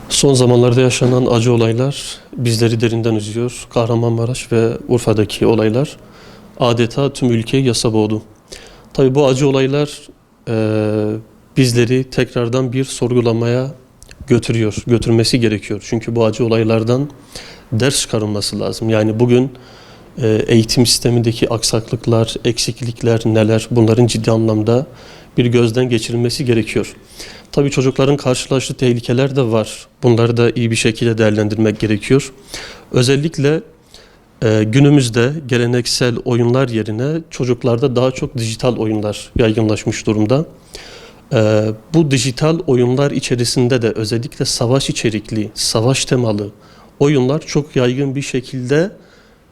Son zamanlarda yaşanan acı olaylar bizleri derinden üzüyor. Kahramanmaraş ve Urfa'daki olaylar adeta tüm ülkeyi yasa boğdu. Tabii bu acı olaylar bizleri tekrardan bir sorgulamaya götürmesi gerekiyor. Çünkü bu acı olaylardan ders çıkarılması lazım. Yani bugün eğitim sistemindeki aksaklıklar, eksiklikler neler, bunların ciddi anlamda bir gözden geçirilmesi gerekiyor. Tabii çocukların karşılaştığı tehlikeler de var. Bunları da iyi bir şekilde değerlendirmek gerekiyor. Özellikle günümüzde geleneksel oyunlar yerine çocuklarda daha çok dijital oyunlar yaygınlaşmış durumda. Bu dijital oyunlar içerisinde de özellikle savaş içerikli, savaş temalı oyunlar çok yaygın bir şekilde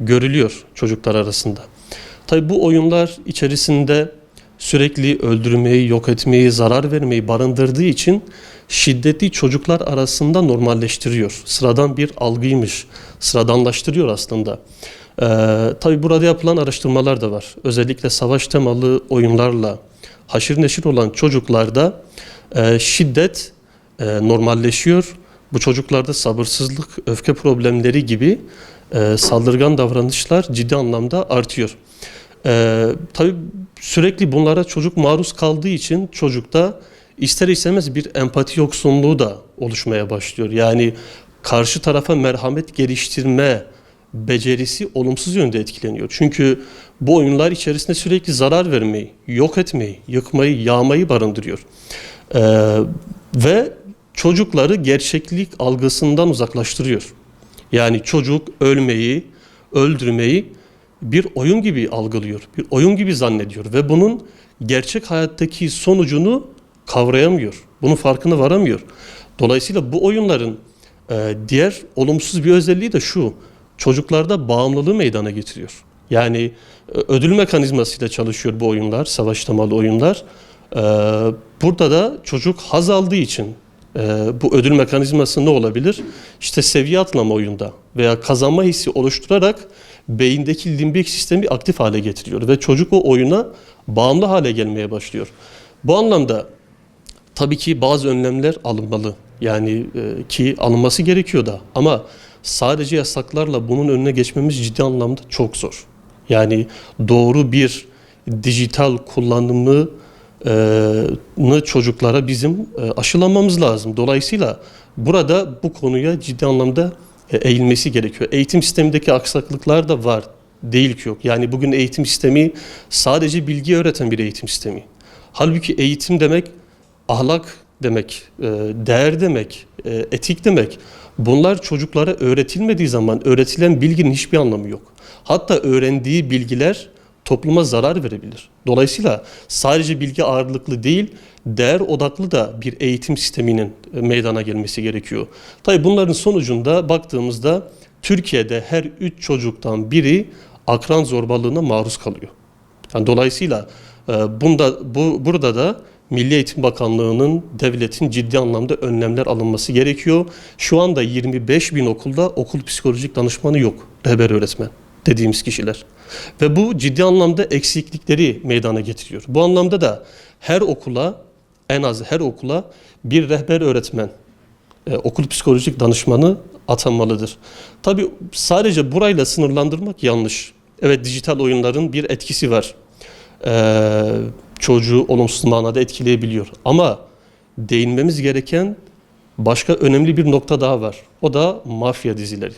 görülüyor çocuklar arasında. Tabii bu oyunlar içerisinde sürekli öldürmeyi, yok etmeyi, zarar vermeyi barındırdığı için şiddeti çocuklar arasında normalleştiriyor. Sıradan bir algıymış, sıradanlaştırıyor aslında. Tabii burada yapılan araştırmalar da var. Özellikle savaş temalı oyunlarla haşır neşir olan çocuklarda şiddet normalleşiyor. Bu çocuklarda sabırsızlık, öfke problemleri gibi saldırgan davranışlar ciddi anlamda artıyor. Tabii sürekli bunlara çocuk maruz kaldığı için çocukta ister istemez bir empati yoksunluğu da oluşmaya başlıyor. Yani karşı tarafa merhamet geliştirme becerisi olumsuz yönde etkileniyor. Çünkü bu oyunlar içerisinde sürekli zarar vermeyi, yok etmeyi, yıkmayı, yağmayı barındırıyor. Ve çocukları gerçeklik algısından uzaklaştırıyor. Yani çocuk ölmeyi, öldürmeyi bir oyun gibi algılıyor, bir oyun gibi zannediyor ve bunun gerçek hayattaki sonucunu kavrayamıyor, bunun farkına varamıyor. Dolayısıyla bu oyunların diğer olumsuz bir özelliği de şu, çocuklarda bağımlılığı meydana getiriyor. Yani ödül mekanizmasıyla çalışıyor bu oyunlar, savaş temalı oyunlar. Burada da çocuk haz aldığı için bu ödül mekanizması ne olabilir? İşte seviye atlama oyunda veya kazanma hissi oluşturarak beyindeki limbik sistemi aktif hale getiriyor ve çocuk o oyuna bağımlı hale gelmeye başlıyor. Bu anlamda tabii ki bazı önlemler alınmalı. Yani ki alınması gerekiyor da ama sadece yasaklarla bunun önüne geçmemiz ciddi anlamda çok zor. Yani doğru bir dijital kullanımı çocuklara bizim aşılamamız lazım. Dolayısıyla burada bu konuya ciddi anlamda eğilmesi gerekiyor. Eğitim sistemindeki aksaklıklar da var. Değil ki yok. Yani bugün eğitim sistemi sadece bilgi öğreten bir eğitim sistemi. Halbuki eğitim demek ahlak demek, değer demek, etik demek. Bunlar çocuklara öğretilmediği zaman öğretilen bilginin hiçbir anlamı yok. Hatta öğrendiği bilgiler topluma zarar verebilir. Dolayısıyla sadece bilgi ağırlıklı değil, değer odaklı da bir eğitim sisteminin meydana gelmesi gerekiyor. Tabii bunların sonucunda baktığımızda Türkiye'de her 3 çocuktan biri akran zorbalığına maruz kalıyor. Yani dolayısıyla burada da Milli Eğitim Bakanlığı'nın, devletin ciddi anlamda önlemler alınması gerekiyor. Şu anda 25 bin okulda okul psikolojik danışmanı yok, rehber öğretmen dediğimiz kişiler. Ve bu ciddi anlamda eksiklikleri meydana getiriyor. Bu anlamda da her okula, en az her okula bir rehber öğretmen, okul psikolojik danışmanı atanmalıdır. Tabii sadece burayla sınırlandırmak yanlış. Evet, dijital oyunların bir etkisi var. Çocuğu olumsuz manada etkileyebiliyor. Ama değinmemiz gereken başka önemli bir nokta daha var. O da mafya dizileri.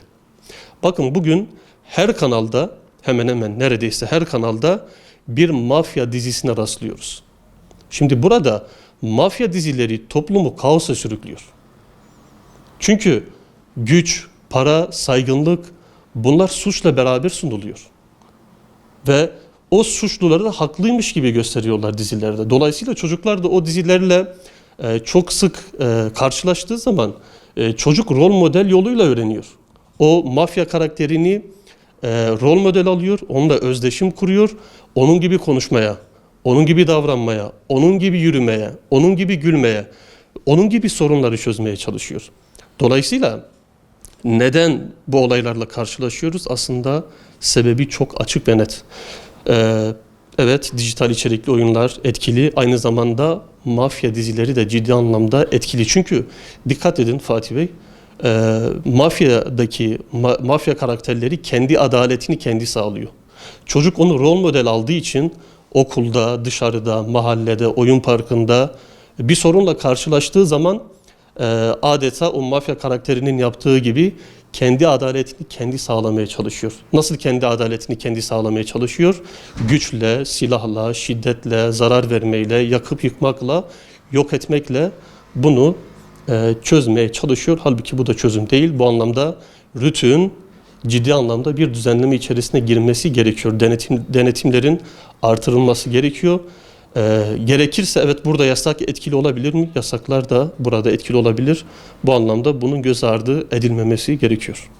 Bakın bugün her kanalda hemen hemen neredeyse her kanalda bir mafya dizisine rastlıyoruz. Şimdi burada mafya dizileri toplumu kaosa sürüklüyor. Çünkü güç, para, saygınlık bunlar suçla beraber sunuluyor. Ve o suçluları da haklıymış gibi gösteriyorlar dizilerde. Dolayısıyla çocuklar da o dizilerle çok sık karşılaştığı zaman çocuk rol model yoluyla öğreniyor. O mafya karakterini rol model alıyor, onunla özdeşim kuruyor, onun gibi konuşmaya, onun gibi davranmaya, onun gibi yürümeye, onun gibi gülmeye, onun gibi sorunları çözmeye çalışıyor. Dolayısıyla neden bu olaylarla karşılaşıyoruz? Aslında sebebi çok açık ve net. Evet, dijital içerikli oyunlar etkili. Aynı zamanda mafya dizileri de ciddi anlamda etkili. Çünkü dikkat edin Fatih Bey, mafya karakterleri kendi adaletini kendi sağlıyor. Çocuk onu rol model aldığı için okulda, dışarıda, mahallede, oyun parkında bir sorunla karşılaştığı zaman adeta o mafya karakterinin yaptığı gibi kendi adaletini kendi sağlamaya çalışıyor. Nasıl kendi adaletini kendi sağlamaya çalışıyor? Güçle, silahla, şiddetle, zarar vermeyle, yakıp yıkmakla, yok etmekle bunu çözmeye çalışıyor. Halbuki bu da çözüm değil. Bu anlamda RTÜK'ün ciddi anlamda bir düzenleme içerisine girmesi gerekiyor. Denetimlerin artırılması gerekiyor. Gerekirse evet burada yasak etkili olabilir mi? Yasaklar da burada etkili olabilir. Bu anlamda bunun göz ardı edilmemesi gerekiyor.